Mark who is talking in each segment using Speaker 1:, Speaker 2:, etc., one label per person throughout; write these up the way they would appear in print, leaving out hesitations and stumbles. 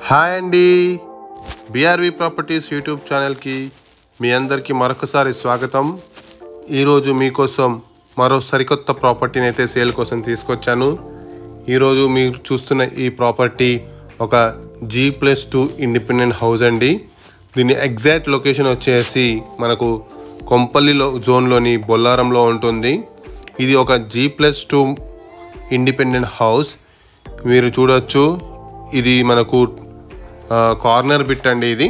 Speaker 1: Hi అండి, బిఆర్వి properties YouTube ఛానల్కి మీ అందరికీ మరొకసారి స్వాగతం. ఈరోజు మీకోసం మరో సరికొత్త ప్రాపర్టీని అయితే సేల్ కోసం తీసుకొచ్చాను. ఈరోజు మీరు చూస్తున్న ఈ ప్రాపర్టీ ఒక G+2 ఇండిపెండెంట్ హౌస్ అండి. దీని ఎగ్జాక్ట్ లొకేషన్ వచ్చేసి మనకు కొంపల్లిలో జోన్లోని బొల్లారంలో ఉంటుంది. ఇది ఒక G+2 ఇండిపెండెంట్ హౌస్. మీరు చూడొచ్చు, ఇది మనకు కార్నర్ బిట్ అండి. ఇది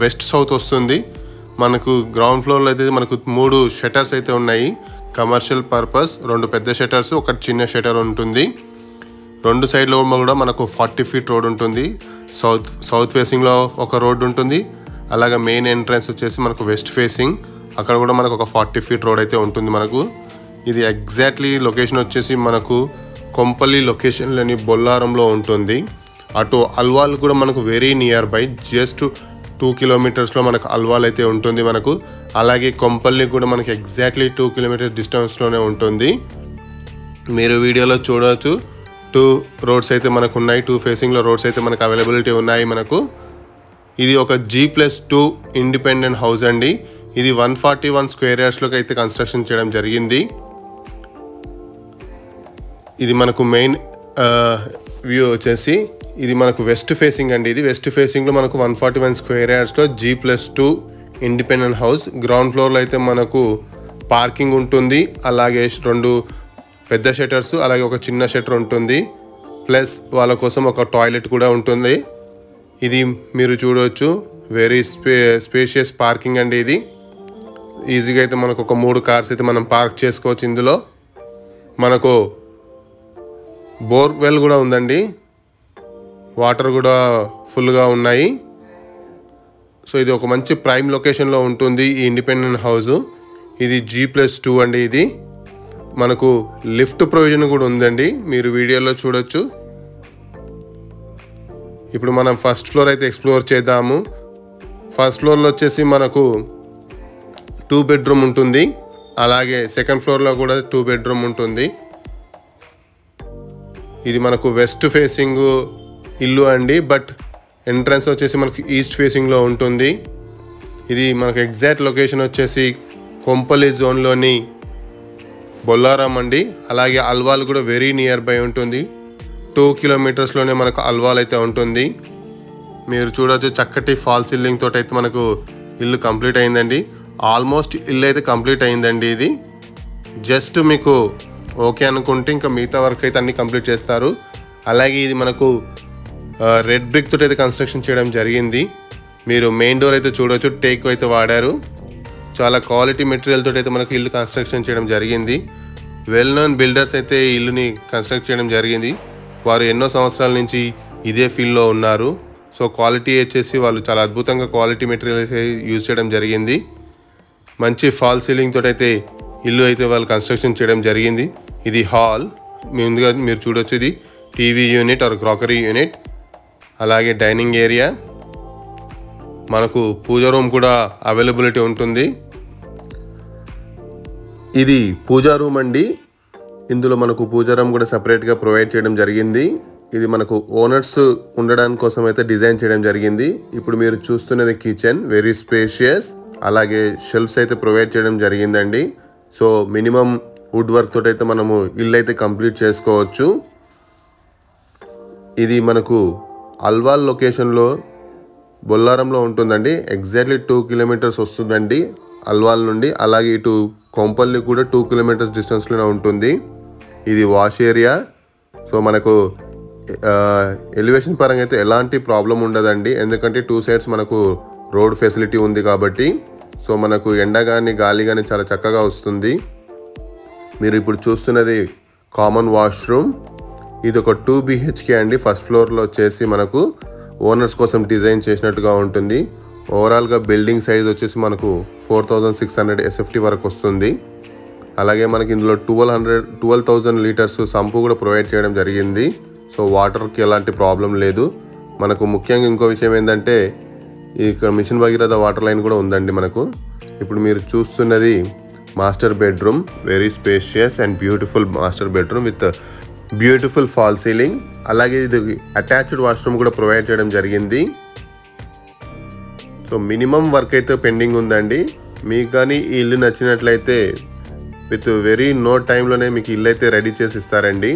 Speaker 1: వెస్ట్ సౌత్ వస్తుంది. మనకు గ్రౌండ్ ఫ్లోర్లో అయితే మనకు 3 షట్టర్స్ అయితే ఉన్నాయి. కమర్షియల్ పర్పస్ 2 పెద్ద షట్టర్స్, ఒక చిన్న షట్టర్ ఉంటుంది. 2 సైడ్లో కూడా మనకు 40 ఫీట్ రోడ్ ఉంటుంది. సౌత్ ఫేసింగ్లో ఒక రోడ్ ఉంటుంది. అలాగే మెయిన్ ఎంట్రన్స్ వచ్చేసి మనకు వెస్ట్ ఫేసింగ్, అక్కడ కూడా మనకు ఒక 40 ఫీట్ రోడ్ అయితే ఉంటుంది. మనకు ఇది ఎగ్జాక్ట్లీ లొకేషన్ వచ్చేసి మనకు కొంపల్లి లొకేషన్లోని బొల్లారంలో ఉంటుంది. అటు అల్వాల్ కూడా మనకు వెరీ నియర్ బై, జస్ట్ 2 కిలోమీటర్స్లో మనకు అల్వాల్ అయితే ఉంటుంది మనకు. అలాగే కొంపల్లి కూడా మనకు ఎగ్జాక్ట్లీ 2 కిలోమీటర్స్ డిస్టెన్స్లోనే ఉంటుంది. మీరు వీడియోలో చూడవచ్చు, 2 రోడ్స్ అయితే మనకు ఉన్నాయి. 2 ఫేసింగ్లో రోడ్స్ అయితే మనకు అవైలబిలిటీ ఉన్నాయి మనకు. ఇది ఒక G+2 ఇండిపెండెంట్ హౌస్ అండి. ఇది 141 స్క్వేర్ యార్డ్స్లోకి అయితే కన్స్ట్రక్షన్ చేయడం జరిగింది. ఇది మనకు మెయిన్ వ్యూ వచ్చేసి ఇది మనకు వెస్ట్ ఫేసింగ్ అండి. ఇది వెస్ట్ ఫేసింగ్లో మనకు 141 స్క్వేర్ యార్డ్స్లో G+2 ఇండిపెండెంట్ హౌస్. గ్రౌండ్ ఫ్లోర్లో అయితే మనకు పార్కింగ్ ఉంటుంది. అలాగే 2 పెద్ద షట్టర్స్, అలాగే ఒక చిన్న షట్టర్ ఉంటుంది. ప్లస్ వాళ్ళ కోసం ఒక టాయిలెట్ కూడా ఉంటుంది. ఇది మీరు చూడవచ్చు, వెరీ స్పేషియస్ పార్కింగ్ అండి. ఇది ఈజీగా అయితే మనకు ఒక 3 కార్స్ అయితే మనం పార్క్ చేసుకోవచ్చు. ఇందులో మనకు బోర్వెల్ కూడా ఉందండి. వాటర్ కూడా ఫుల్గా ఉన్నాయి. సో ఇది ఒక మంచి ప్రైమ్ లొకేషన్లో ఉంటుంది ఈ ఇండిపెండెంట్ హౌస్. ఇది G+2 అండి. ఇది మనకు లిఫ్ట్ ప్రొవిజన్ కూడా ఉందండి, మీరు వీడియోలో చూడొచ్చు. ఇప్పుడు మనం ఫస్ట్ ఫ్లోర్ అయితే ఎక్స్ప్లోర్ చేద్దాము. ఫస్ట్ ఫ్లోర్లో వచ్చేసి మనకు 2 బెడ్రూమ్ ఉంటుంది. అలాగే సెకండ్ ఫ్లోర్లో కూడా 2 బెడ్రూమ్ ఉంటుంది. ఇది మనకు వెస్ట్ ఫేసింగ్ ఇల్లు అండి, బట్ ఎంట్రన్స్ వచ్చేసి మనకు ఈస్ట్ ఫేసింగ్లో ఉంటుంది. ఇది మనకు ఎగ్జాక్ట్ లొకేషన్ వచ్చేసి కొంపల్లి జోన్లోని బొల్లారం అండి. అలాగే అల్వాల్ కూడా వెరీ నియర్ బై ఉంటుంది. 2 కిలోమీటర్స్లోనే మనకు అల్వాల్ అయితే ఉంటుంది. మీరు చూడవచ్చు, చక్కటి ఫాల్ సీలింగ్ తోటి అయితే మనకు ఇల్లు కంప్లీట్ అయిందండి. ఆల్మోస్ట్ ఇల్లు అయితే కంప్లీట్ అయిందండి. ఇది జస్ట్ మీకు ఓకే అనుకుంటే ఇంకా మిగతా వర్క్ అయితే అన్నీ కంప్లీట్ చేస్తారు. అలాగే ఇది మనకు రెడ్ బ్రిక్ తోటి అయితే కన్స్ట్రక్షన్ చేయడం జరిగింది. మీరు మెయిన్ డోర్ అయితే చూడవచ్చు, టేక్ అయితే వాడారు. చాలా క్వాలిటీ మెటీరియల్ తోటి అయితే మనకు ఇల్లు కన్స్ట్రక్షన్ చేయడం జరిగింది. వెల్ నోన్ బిల్డర్స్ అయితే ఈ ఇల్లుని కన్స్ట్రక్ట్ చేయడం జరిగింది. వారు ఎన్నో సంవత్సరాల నుంచి ఇదే ఫీల్డ్లో ఉన్నారు. సో క్వాలిటీ వచ్చేసి వాళ్ళు చాలా అద్భుతంగా క్వాలిటీ మెటీరియల్స్ యూజ్ చేయడం జరిగింది. మంచి ఫాల్ సీలింగ్ తోటి అయితే ఇల్లు అయితే వాళ్ళు కన్స్ట్రక్షన్ చేయడం జరిగింది. ఇది హాల్, ముందుగా మీరు చూడొచ్చు, ఇది TV unit or crockery unit. అలాగే డైనింగ్ ఏరియా, మనకు పూజ రూమ్ కూడా అవైలబిలిటీ ఉంటుంది. ఇది పూజా రూమ్ అండి. ఇందులో మనకు పూజా రూమ్ కూడా సపరేట్గా ప్రొవైడ్ చేయడం జరిగింది. ఇది మనకు ఓనర్స్ ఉండడానికి కోసం అయితే డిజైన్ చేయడం జరిగింది. ఇప్పుడు మీరు చూస్తున్నది కిచెన్, వెరీ స్పేషియస్. అలాగే షెల్ఫ్స్ అయితే ప్రొవైడ్ చేయడం జరిగిందండి. సో మినిమం వుడ్ వర్క్ తోటి అయితే మనము ఇల్లు అయితే కంప్లీట్ చేసుకోవచ్చు. ఇది మనకు అల్వాల్ లొకేషన్లో బొల్లారంలో ఉంటుందండి. ఎగ్జాక్ట్లీ 2 కిలోమీటర్స్ వస్తుందండి అల్వాల్ నుండి. అలాగే ఇటు కొంపల్లి కూడా 2 కిలోమీటర్స్ డిస్టెన్స్లోనే ఉంటుంది. ఇది వాష్ ఏరియా. సో మనకు ఎలివేషన్ పరంగా అయితే ఎలాంటి ప్రాబ్లం ఉండదండి, ఎందుకంటే 2 సైడ్స్ మనకు రోడ్ ఫెసిలిటీ ఉంది కాబట్టి. సో మనకు ఎండ కానీ గాలి కానీ చాలా చక్కగా వస్తుంది. మీరు ఇప్పుడు చూస్తున్నది కామన్ వాష్రూమ్. ఇది ఒక 2 BHK అండి. ఫస్ట్ ఫ్లోర్లో వచ్చేసి మనకు ఓనర్స్ కోసం డిజైన్ చేసినట్టుగా ఉంటుంది. ఓవరాల్గా బిల్డింగ్ సైజ్ వచ్చేసి మనకు 4600 SFT వరకు వస్తుంది. అలాగే మనకి ఇందులో 12,000 లీటర్స్ సంపు కూడా ప్రొవైడ్ చేయడం జరిగింది. సో వాటర్కి ఎలాంటి ప్రాబ్లం లేదు. మనకు ముఖ్యంగా ఇంకో విషయం ఏంటంటే, ఇక్కడ మిషన్ భగీరథ వాటర్ లైన్ కూడా ఉందండి మనకు. ఇప్పుడు మీరు చూస్తున్నది master bedroom, very spacious and beautiful master bedroom with beautiful fall ceiling, అలాగే ఇది అటాచ్డ్ వాష్రూమ్ కూడా ప్రొవైడ్ చేయడం జరిగింది. సో మినిమం వర్క్ అయితే పెండింగ్ ఉందండి. మీకు కానీ ఈ ఇల్లు నచ్చినట్లయితే విత్ వెరీ నో టైంలోనే మీకు ఇల్లు అయితే రెడీ చేసి ఇస్తారండి.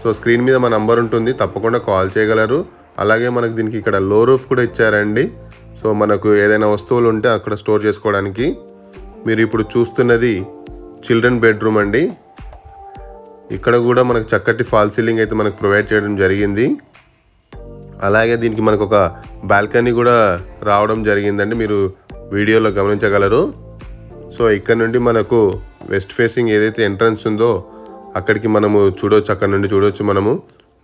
Speaker 1: సో స్క్రీన్ మీద మా నంబర్ ఉంటుంది, తప్పకుండా కాల్ చేయగలరు. అలాగే మనకు దీనికి ఇక్కడ లో రూఫ్ కూడా ఇచ్చారండి. సో మనకు ఏదైనా వస్తువులు ఉంటే అక్కడ స్టోర్ చేసుకోవడానికి. మీరు ఇప్పుడు చూస్తున్నది చిల్డ్రన్ బెడ్రూమ్ అండి. ఇక్కడ కూడా మనకు చక్కటి ఫాల్ సీలింగ్ అయితే మనకు ప్రొవైడ్ చేయడం జరిగింది. అలాగే దీనికి మనకు ఒక బాల్కనీ కూడా రావడం జరిగిందండి, మీరు వీడియోలో గమనించగలరు. సో ఇక్కడ నుండి మనకు వెస్ట్ ఫేసింగ్ ఏదైతే ఎంట్రన్స్ ఉందో అక్కడికి మనము చూడవచ్చు, అక్కడ నుండి చూడవచ్చు.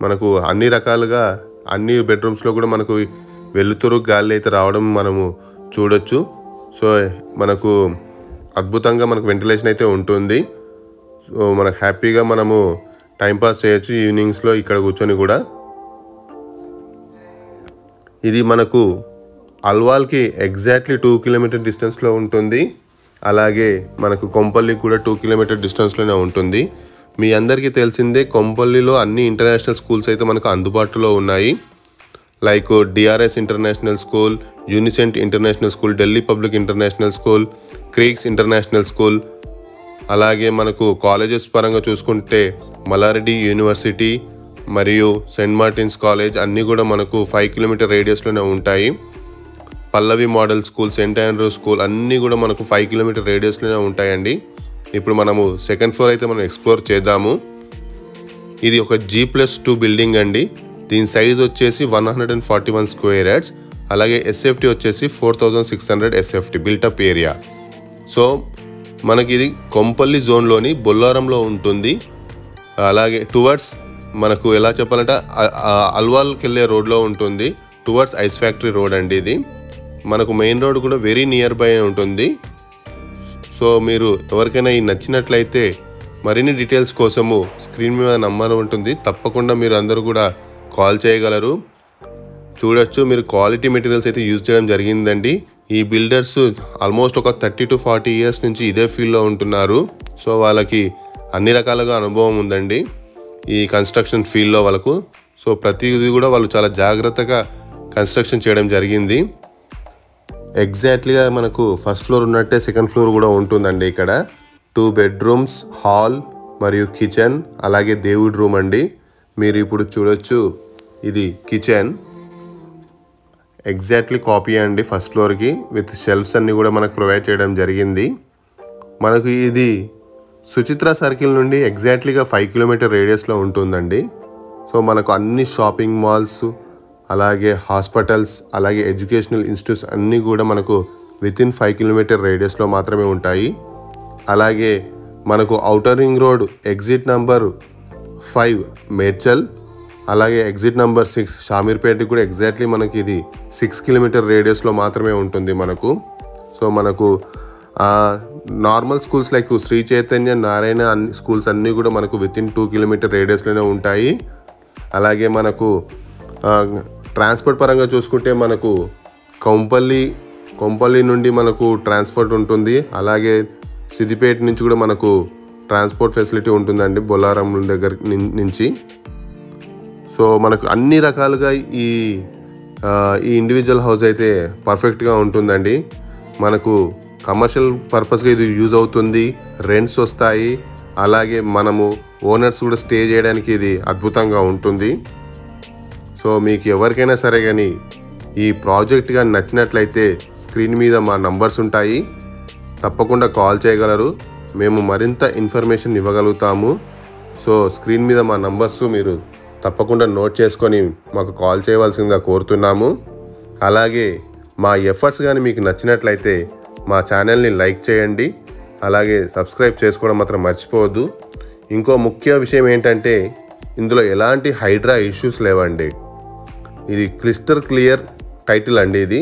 Speaker 1: మనకు అన్ని రకాలుగా అన్ని బెడ్రూమ్స్లో కూడా మనకు వెలుతురు గాలి అయితే రావడం మనము చూడొచ్చు. సో మనకు అద్భుతంగా మనకు వెంటిలేషన్ అయితే ఉంటుంది. సో మనకు హ్యాపీగా మనము టైంపాస్ చేయొచ్చు ఈవినింగ్స్లో ఇక్కడ కూర్చొని కూడా. ఇది మనకు అల్వాల్కి ఎగ్జాక్ట్లీ 2 కిలోమీటర్ డిస్టెన్స్లో ఉంటుంది. అలాగే మనకు కొంపల్లి కూడా 2 కిలోమీటర్ డిస్టెన్స్లోనే ఉంటుంది. మీ అందరికీ తెలిసిందే కొంపల్లిలో అన్ని ఇంటర్నేషనల్ స్కూల్స్ అయితే మనకు అందుబాటులో ఉన్నాయి. Like DRS international school, Unicent international school, Delhi public international school, Creeks international school. అలాగే మనకు కాలేజెస్ పరంగా చూసుకుంటే మల్లారెడ్డి యూనివర్సిటీ మరియు సెయింట్ మార్టిన్స్ కాలేజ్ అన్నీ కూడా మనకు 5 కిలోమీటర్ రేడియస్లోనే ఉంటాయి. Pallavi model school, Saint Andrew school అన్నీ కూడా మనకు 5 కిలోమీటర్ రేడియస్లోనే ఉంటాయండి. ఇప్పుడు మనము సెకండ్ ఫ్లోర్ అయితే మనం ఎక్స్ప్లోర్ చేద్దాము. ఇది ఒక G+2 బిల్డింగ్ అండి. దీని సైజ్ వచ్చేసి 141 స్క్వేర్ యార్డ్స్. అలాగే ఎస్ఎఫ్టీ వచ్చేసి 4600 ఎస్ఎఫ్టీ బిల్టప్ ఏరియా. సో మనకి ఇది కొంపల్లి జోన్లోని బొల్లారంలో ఉంటుంది. అలాగే టువర్డ్స్ మనకు ఎలా చెప్పాలంటే అల్వాల్కి వెళ్ళే రోడ్లో ఉంటుంది. టువర్డ్స్ ఐస్ ఫ్యాక్టరీ రోడ్ అండి ఇది. మనకు మెయిన్ రోడ్ కూడా వెరీ నియర్ బై ఉంటుంది. సో మీరు ఎవరికైనా ఈ నచ్చినట్లయితే మరిన్ని డీటెయిల్స్ కోసము స్క్రీన్ మీద నంబర్ ఉంటుంది, తప్పకుండా మీరు అందరూ కూడా కాల్ చేయగలరు. చూడొచ్చు, మీరు క్వాలిటీ మెటీరియల్స్ అయితే యూజ్ చేయడం జరిగిందండి. ఈ బిల్డర్స్ ఆల్మోస్ట్ ఒక 30 to 40 ఇయర్స్ నుంచి ఇదే ఫీల్డ్లో ఉంటున్నారు. సో వాళ్ళకి అన్ని రకాలుగా అనుభవం ఉందండి ఈ కన్స్ట్రక్షన్ ఫీల్డ్లో వాళ్ళకు. సో ప్రతిదీ కూడా వాళ్ళు చాలా జాగ్రత్తగా కన్స్ట్రక్షన్ చేయడం జరిగింది. ఎగ్జాక్ట్లీగా మనకు ఫస్ట్ ఫ్లోర్ ఉన్నట్టే సెకండ్ ఫ్లోర్ కూడా ఉంటుందండి. ఇక్కడ 2 బెడ్రూమ్స్, హాల్ మరియు కిచెన్, అలాగే దేవుడి రూమ్ అండి. మీరు ఇప్పుడు చూడొచ్చు, ఇది కిచెన్ ఎగ్జాక్ట్లీ కాపీ అండి ఫస్ట్ ఫ్లోర్కి. విత్ షెల్ఫ్స్ అన్నీ కూడా మనకు ప్రొవైడ్ చేయడం జరిగింది. మనకు ఇది సుచిత్ర సర్కిల్ నుండి ఎగ్జాక్ట్లీగా 5 కిలోమీటర్ రేడియస్లో ఉంటుందండి. సో మనకు అన్ని షాపింగ్ మాల్స్, అలాగే హాస్పిటల్స్, అలాగే ఎడ్యుకేషనల్ ఇన్స్టిట్యూట్స్ అన్నీ కూడా మనకు వితిన్ 5 కిలోమీటర్ రేడియస్లో మాత్రమే ఉంటాయి. అలాగే మనకు outer ring road exit number 5 Medchal, అలాగే ఎగ్జిట్ నంబర్ 6 షామీర్పేటకి కూడా ఎగ్జాక్ట్లీ మనకి ఇది 6 కిలోమీటర్ రేడియస్లో మాత్రమే ఉంటుంది మనకు. సో మనకు normal schools like Sri Chaitanya, Narayana అన్ని స్కూల్స్ అన్నీ కూడా మనకు వితిన్ 2 కిలోమీటర్ రేడియస్లోనే ఉంటాయి. అలాగే మనకు ట్రాన్స్పోర్ట్ పరంగా చూసుకుంటే మనకు కొంపల్లి నుండి మనకు ట్రాన్స్పోర్ట్ ఉంటుంది. అలాగే సిద్దిపేట నుంచి కూడా మనకు ట్రాన్స్పోర్ట్ ఫెసిలిటీ ఉంటుందండి బొల్లారం దగ్గర నుంచి. సో మనకు అన్ని రకాలుగా ఈ ఇండివిజువల్ హౌస్ అయితే పర్ఫెక్ట్గా ఉంటుందండి. మనకు కమర్షియల్ పర్పస్గా ఇది యూజ్ అవుతుంది, రెంట్స్ వస్తాయి. అలాగే మనము ఓనర్స్ కూడా స్టే చేయడానికి ఇది అద్భుతంగా ఉంటుంది. సో మీకు ఎవరికైనా సరే కానీ ఈ ప్రాజెక్ట్ కానీ నచ్చినట్లయితే స్క్రీన్ మీద మా నంబర్స్ ఉంటాయి, తప్పకుండా కాల్ చేయగలరు. మేము మరింత ఇన్ఫర్మేషన్ ఇవ్వగలుగుతాము. సో స్క్రీన్ మీద మా నంబర్స్ మీరు తప్పకుండా నోట్ చేసుకొని మాకు కాల్ చేయవలసిందిగా కోరుతున్నాము. అలాగే మా ఎఫర్ట్స్ కానీ మీకు నచ్చినట్లయితే మా ఛానల్ని లైక్ చేయండి, అలాగే సబ్స్క్రైబ్ చేసుకోవడం మాత్రం మర్చిపోవద్దు. ఇంకో ముఖ్య విషయం ఏంటంటే ఇందులో ఎలాంటి హైడ్రా ఇష్యూస్ లేవండి. ఇది క్లిస్టర్ క్లియర్ టైటిల్ అండి ఇది.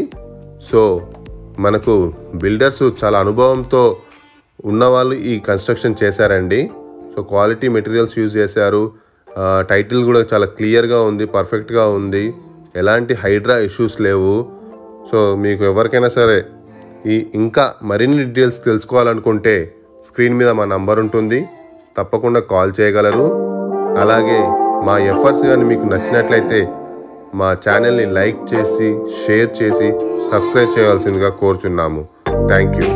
Speaker 1: సో మనకు బిల్డర్స్ చాలా అనుభవంతో ఉన్నవాళ్ళు ఈ కన్స్ట్రక్షన్ చేశారండి. సో క్వాలిటీ మెటీరియల్స్ యూజ్ చేశారు. టైటిల్ కూడా చాలా క్లియర్గా ఉంది, పర్ఫెక్ట్గా ఉంది, ఎలాంటి హైడ్రా ఇష్యూస్ లేవు. సో మీకు ఎవరికైనా సరే ఇంకా మరిన్ని డీటెయిల్స్ తెలుసుకోవాలనుకుంటే స్క్రీన్ మీద మా నంబర్ ఉంటుంది, తప్పకుండా కాల్ చేయగలరు. అలాగే మా ఎఫర్ట్స్ కానీ మీకు నచ్చినట్లయితే మా ఛానల్ని లైక్ చేసి షేర్ చేసి సబ్స్క్రైబ్ చేయవలసిందిగా కోరుచున్నాము. Thank you.